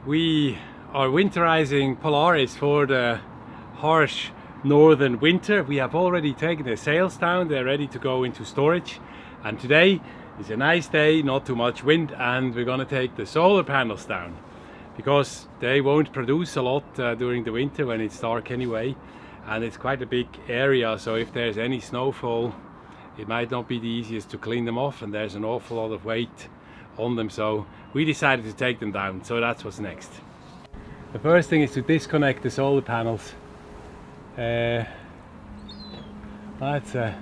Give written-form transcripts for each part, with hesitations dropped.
We are winterizing Polaris for the harsh northern winter. We have already taken the sails down, they're ready to go into storage, and today is a nice day, not too much wind, and we're going to take the solar panels down because they won't produce a lot during the winter when it's dark anyway, and it's quite a big area, so if there's any snowfall it might not be the easiest to clean them off, and there's an awful lot of weight on them, so we decided to take them down. So that's what's next. The first thing is to disconnect the solar panels. That's an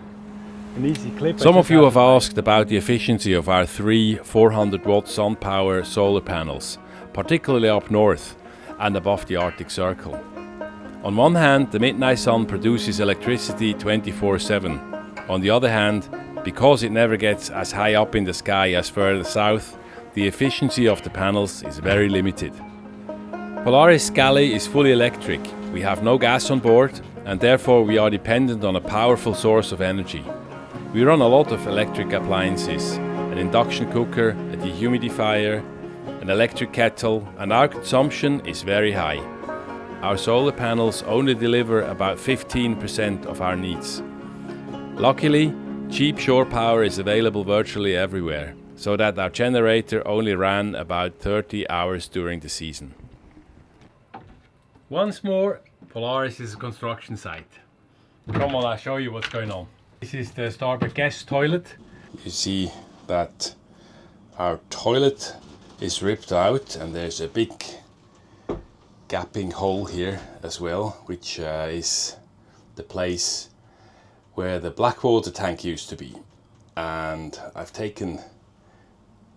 easy clip. Some of you have asked about the efficiency of our three 400 watt sun power solar panels, particularly up north and above the Arctic Circle. On one hand, the midnight sun produces electricity 24/7. On the other hand, because it never gets as high up in the sky as further south, the efficiency of the panels is very limited. Polaris Galley is fully electric. We have no gas on board, and therefore we are dependent on a powerful source of energy. We run a lot of electric appliances, an induction cooker, a dehumidifier, an electric kettle, and our consumption is very high. Our solar panels only deliver about 15% of our needs. Luckily, cheap shore power is available virtually everywhere, so that our generator only ran about 30 hours during the season. Once more, Polaris is a construction site. Come on, I'll show you what's going on. This is the starboard guest toilet. You see that our toilet is ripped out, and there's a big gapping hole here as well, which is the place where the blackwater tank used to be. And I've taken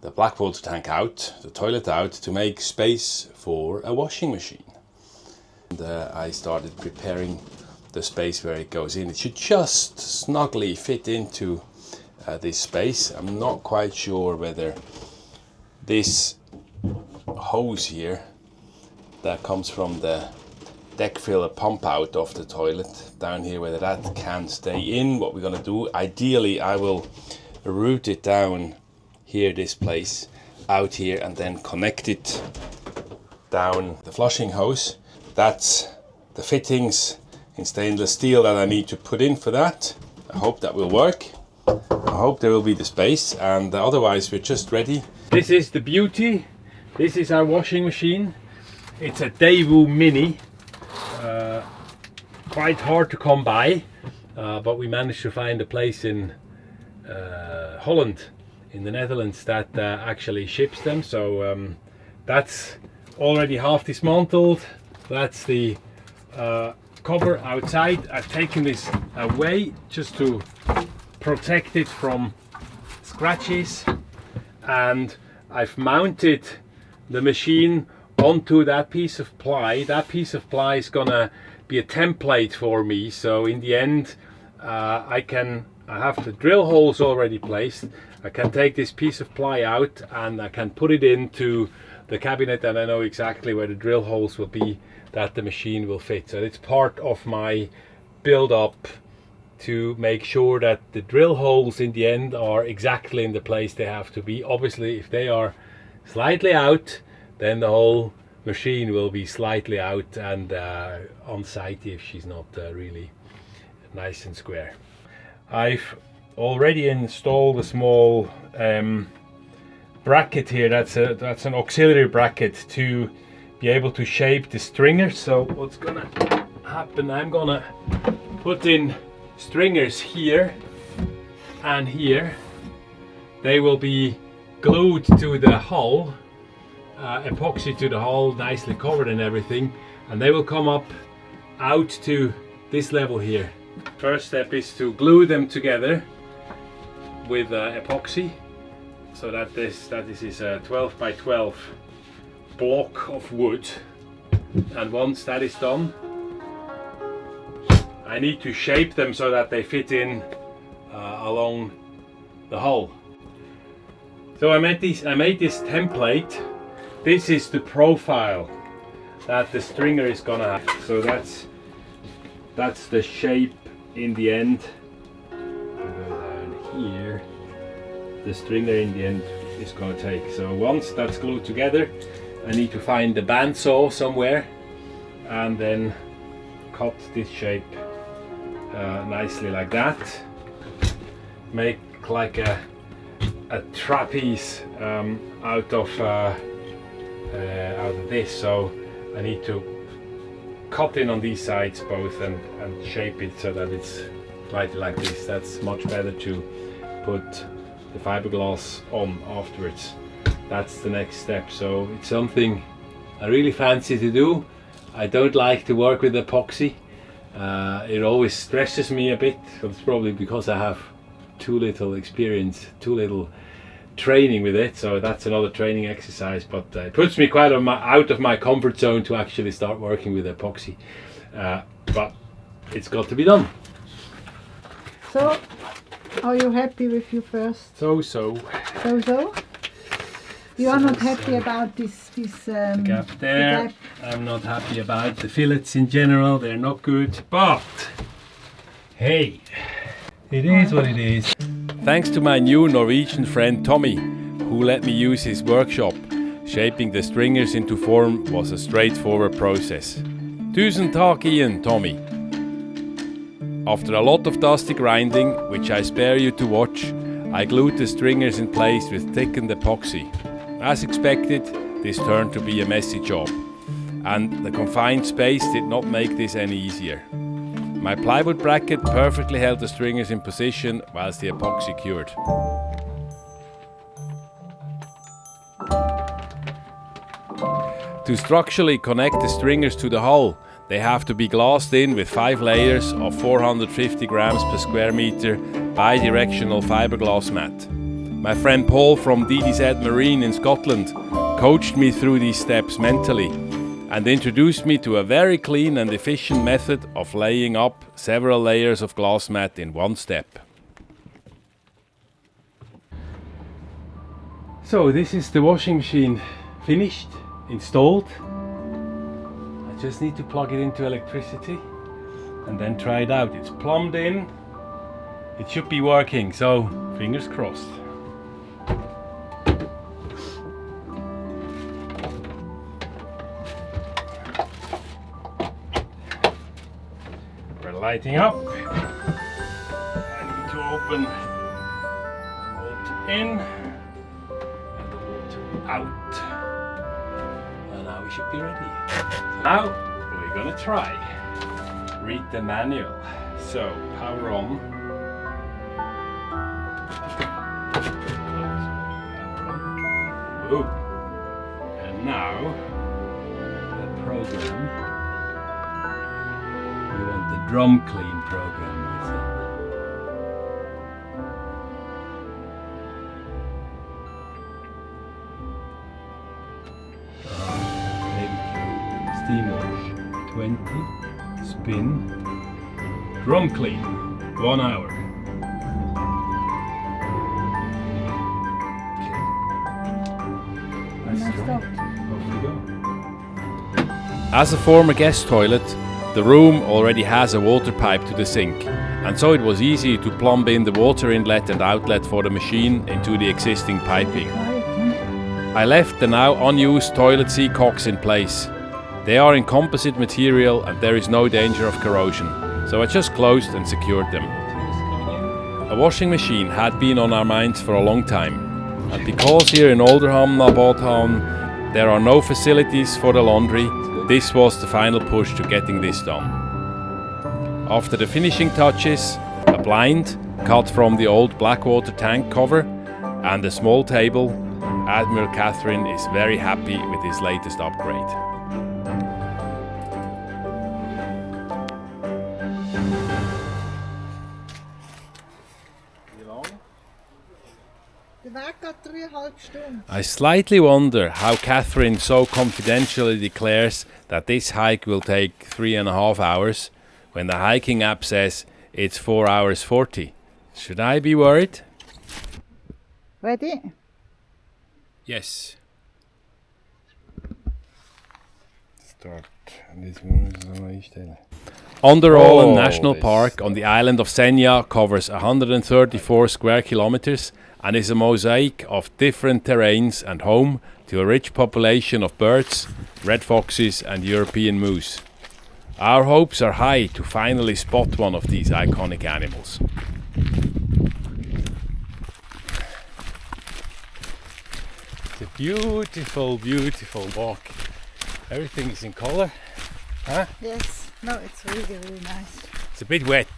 the blackwater tank out, the toilet out, to make space for a washing machine. And I started preparing the space where it goes in. It should just snugly fit into this space. I'm not quite sure whether this hose here that comes from the deck filler pump out of the toilet down here, whether that can stay in. What we're going to do, ideally I will route it down here, this place, out here, and then connect it down the flushing hose. That's the fittings in stainless steel that I need to put in for that. I hope that will work. I hope there will be the space, and otherwise we're just ready. This is the beauty. This is our washing machine. It's a Daewoo Mini. Quite hard to come by, but we managed to find a place in Holland, in the Netherlands, that actually ships them. So that's already half dismantled. That's the cover outside. I've taken this away just to protect it from scratches, and I've mounted the machine onto that piece of ply. That piece of ply is gonna be a template for me, so in the end I have the drill holes already placed. I can take this piece of ply out and I can put it into the cabinet, and I know exactly where the drill holes will be that the machine will fit. So it's part of my build up to make sure that the drill holes in the end are exactly in the place they have to be. Obviously if they are slightly out, then the whole machine will be slightly out and unsightly if she's not really nice and square. I've already installed a small bracket here. That's an auxiliary bracket to be able to shape the stringers. So what's gonna happen, I'm gonna put in stringers here and here. They will be glued to the hull, epoxy to the hull, nicely covered and everything, and they will come up out to this level here. First step is to glue them together with epoxy, so that this is a 12 by 12 block of wood, and once that is done I need to shape them so that they fit in along the hull. So I made this template. This is the profile that the stringer is gonna have. So that's the shape in the end. Go down here. The stringer in the end is gonna take. So once that's glued together, I need to find the bandsaw somewhere and then cut this shape nicely like that. Make like a trapeze out of this. So I need to cut in on these sides both and shape it so that it's like this. That's much better to put the fiberglass on afterwards. That's the next step. So it's something I really fancy to do. I don't like to work with epoxy. It always stresses me a bit. It's probably because I have too little experience, too little training with it. So that's another training exercise, but it puts me quite out of my comfort zone to actually start working with epoxy. But it's got to be done. So, are you happy with your first? So. You are not happy about this the gap there. The gap. I'm not happy about the fillets in general. They're not good, but hey, it is what it is. Thanks to my new Norwegian friend Tommy, who let me use his workshop, shaping the stringers into form was a straightforward process. Tusen takk igjen, Tommy. After a lot of dusty grinding, which I spare you to watch, I glued the stringers in place with thickened epoxy. As expected, this turned to be a messy job, and the confined space did not make this any easier. My plywood bracket perfectly held the stringers in position whilst the epoxy cured. To structurally connect the stringers to the hull, they have to be glassed in with 5 layers of 450 grams per square meter bi-directional fiberglass mat. My friend Paul from DDZ Marine in Scotland coached me through these steps mentally and introduced me to a very clean and efficient method of laying up several layers of glass mat in one step. So this is the washing machine finished, installed. I just need to plug it into electricity and then try it out. It's plumbed in. It should be working, so fingers crossed. We're lighting up. I need to open the water in and the water out. And now we should be ready. Now we're gonna try. Read the manual. So power on. Ooh. And now the program. We want the drum clean program. Steam wash 20, spin, drum clean 1 hour. As a former guest toilet, the room already has a water pipe to the sink, and so it was easy to plumb in the water inlet and outlet for the machine into the existing piping. I left the now unused toilet seat cocks in place. They are in composite material and there is no danger of corrosion, so I just closed and secured them. A washing machine had been on our minds for a long time, and because here in Ånderdalen National there are no facilities for the laundry, this was the final push to getting this done. After the finishing touches, a blind cut from the old blackwater tank cover and a small table, Admiral Catherine is very happy with his latest upgrade. I slightly wonder how Catherine so confidentially declares that this hike will take 3.5 hours when the hiking app says it's 4 hours 40. Should I be worried? Ready? Yes. Start. Ånderdalen National Park on the island of Senja covers 134 square kilometers and is a mosaic of different terrains and home to a rich population of birds, red foxes and European moose. Our hopes are high to finally spot one of these iconic animals. It's a beautiful, beautiful walk. Everything is in color. Huh? Yes. No, it's really, really nice. It's a bit wet.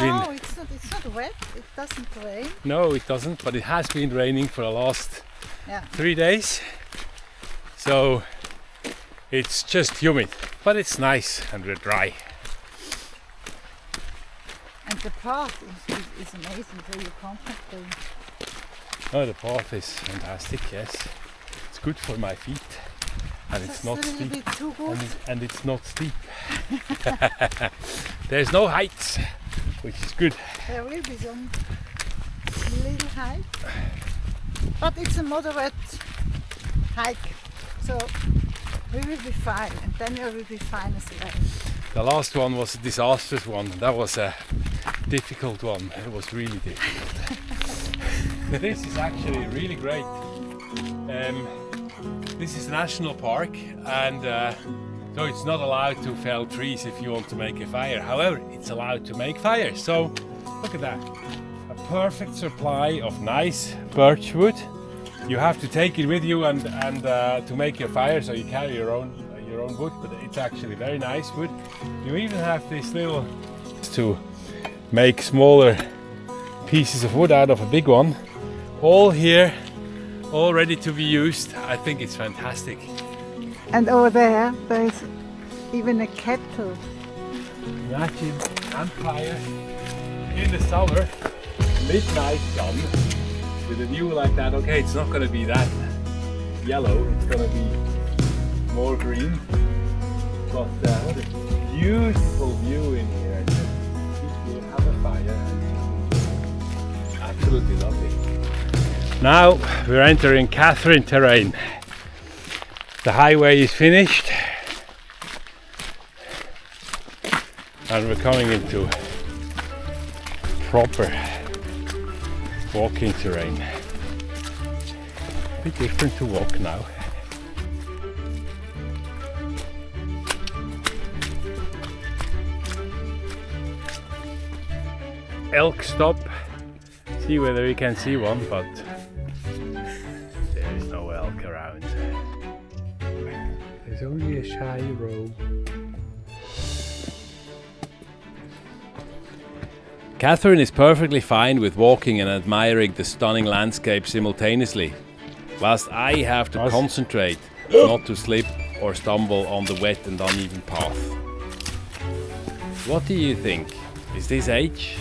No, it's not wet. It doesn't rain. No, it doesn't, but it has been raining for the last Yeah. 3 days. So it's just humid, but it's nice and dry. And the path is amazing, so you're comfortable. Oh, the path is fantastic, yes. It's good for my feet. And it's not a little steep. bit too good. And it's not steep. There's no heights, which is good. There will be some little height, but it's a moderate hike, so we will be fine, and then you will be fine as well. The last one was a disastrous one. That was a difficult one. It was really difficult. This is actually really great. This is a national park, and so it's not allowed to fell trees if you want to make a fire. However, it's allowed to make fire. So look at that. A perfect supply of nice birch wood. You have to take it with you and to make your fire, so you carry your own wood, but it's actually very nice wood. You even have this little to make smaller pieces of wood out of a big one. All here, all ready to be used. I think it's fantastic. And over there is even a kettle. Imagine campfire in the summer, midnight sun, with a view like that. Okay, it's not going to be that yellow, it's going to be more green. But what a beautiful view in here. You have a fire. Absolutely lovely. Now we're entering Catherine terrain. The highway is finished and we're coming into proper walking terrain. A bit different to walk now. Elk stop. See whether we can see one, but there is no elk around. There's only a shy row. Catherine is perfectly fine with walking and admiring the stunning landscape simultaneously, whilst I have to concentrate not to slip or stumble on the wet and uneven path. What do you think? Is this age?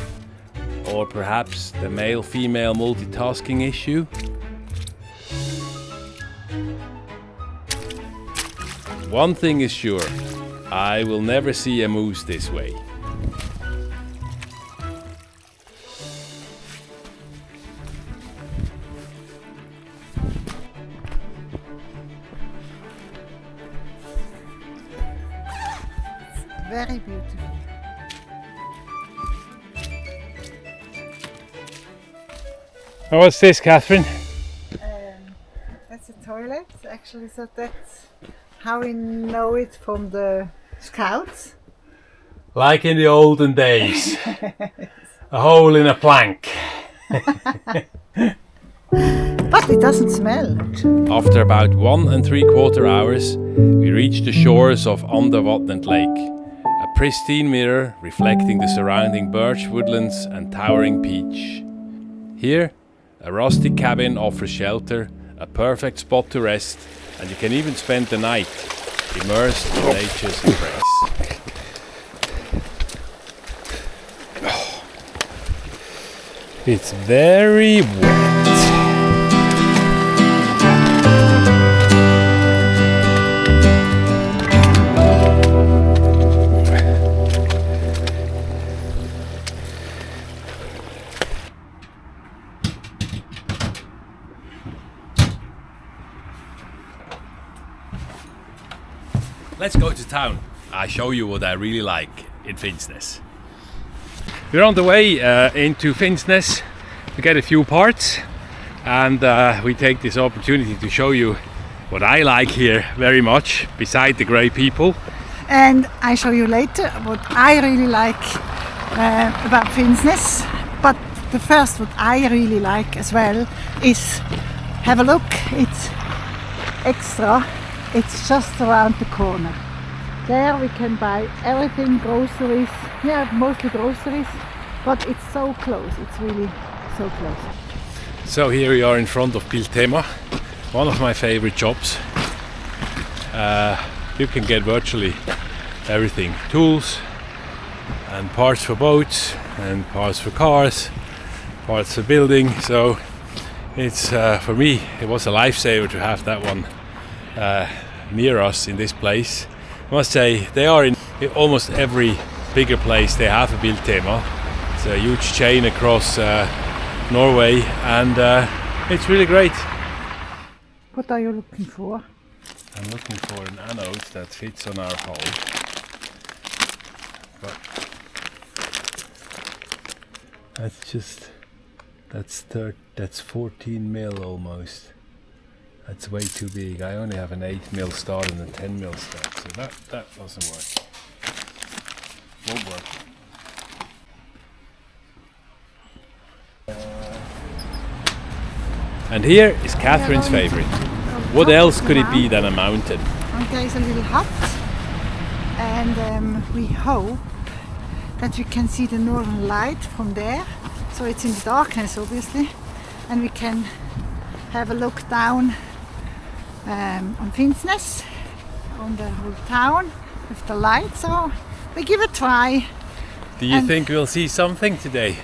Or perhaps the male-female multitasking issue? One thing is sure, I will never see a moose this way. Very beautiful. Oh, what's this, Catherine? That's a toilet, actually, so that's how we know it from the scouts. Like in the olden days. A hole in a plank. But it doesn't smell, actually. After about 1 3/4 hours, we reached the shores of Ånderdalen Lake. A pristine mirror reflecting the surrounding birch woodlands and towering peach. Here, a rustic cabin offers shelter, a perfect spot to rest, and you can even spend the night immersed in nature's embrace. It's very wet. Let's go to town. I show you what I really like in Finnsnes. We're on the way into Finnsnes to get a few parts. and we take this opportunity to show you what I like here very much, beside the great people. And I show you later what I really like about Finnsnes. But the first what I really like as well is, have a look, it's extra, it's just around the corner. There we can buy everything, groceries, yeah, mostly groceries, but it's so close, it's really so close. So here we are in front of Biltema, one of my favorite shops. You can get virtually everything, tools and parts for boats and parts for cars, parts for building. So it's for me it was a lifesaver to have that one near us in this place. I must say they are in almost every bigger place they have a Biltema. It's a huge chain across Norway, and it's really great. What are you looking for? I'm looking for an anode that fits on our hull. But that's 14 mil almost. That's way too big. I only have an 8 mil star and a 10 mil star, so that doesn't work. Won't work. And here is Catherine's favorite. What else could it be than a mountain? And there is a little hut, and we hope that we can see the northern light from there. So it's in the darkness, obviously, and we can have a look down on Finnsnes, on the whole town with the light. So we give it a try. Do you think we'll see something today?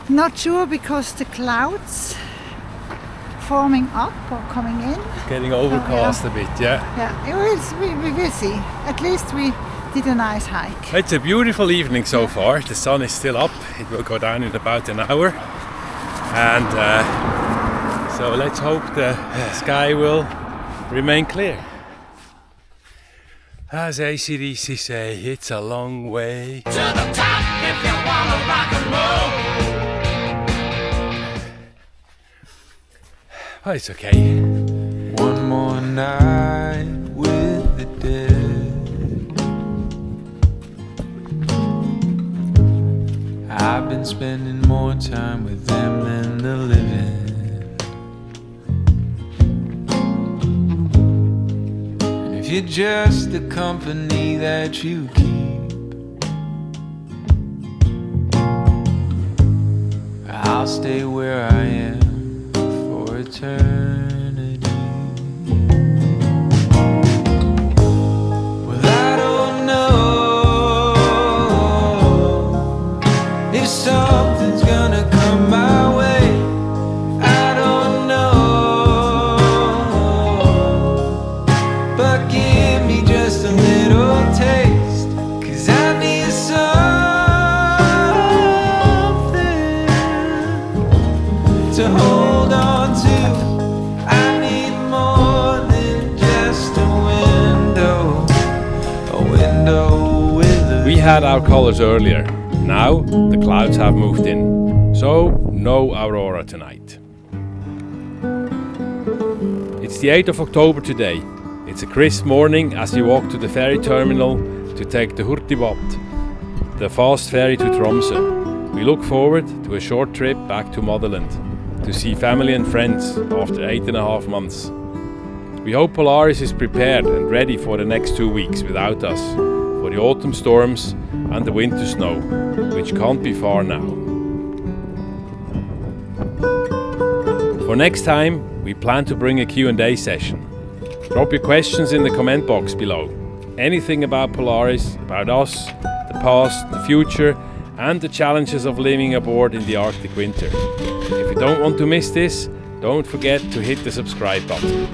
Not sure, because the clouds forming up or coming in. It's getting overcast a bit, yeah. Yeah, we will see. At least we did a nice hike. It's a beautiful evening so far. The sun is still up. It will go down in about an hour. And so let's hope the sky will remain clear. As AC/DC say, it's a long way to the top if you wanna rock and roll. Oh, it's okay. One more night with the dead. I've been spending more time with them than the living. And if you're just the company that you keep, I'll stay where I am for eternity. Well, I don't know if something's gonna come my way. I don't know, but give me just a little taste, 'cause I need something to hold on to. I need more than just a window with a We had our colors earlier. Now the clouds have moved in. So no aurora tonight. It's the 8th of October today. It's a crisp morning as we walk to the ferry terminal to take the Hurtigbåt, the fast ferry to Tromsø. We look forward to a short trip back to motherland, to see family and friends after 8.5 months. We hope Polaris is prepared and ready for the next 2 weeks without us, for the autumn storms and the winter snow, which can't be far now. For next time, we plan to bring a Q&A session. Drop your questions in the comment box below. Anything about Polaris, about us, the past, the future, and the challenges of living aboard in the Arctic winter. If you don't want to miss this, don't forget to hit the subscribe button.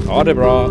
Ha det bra!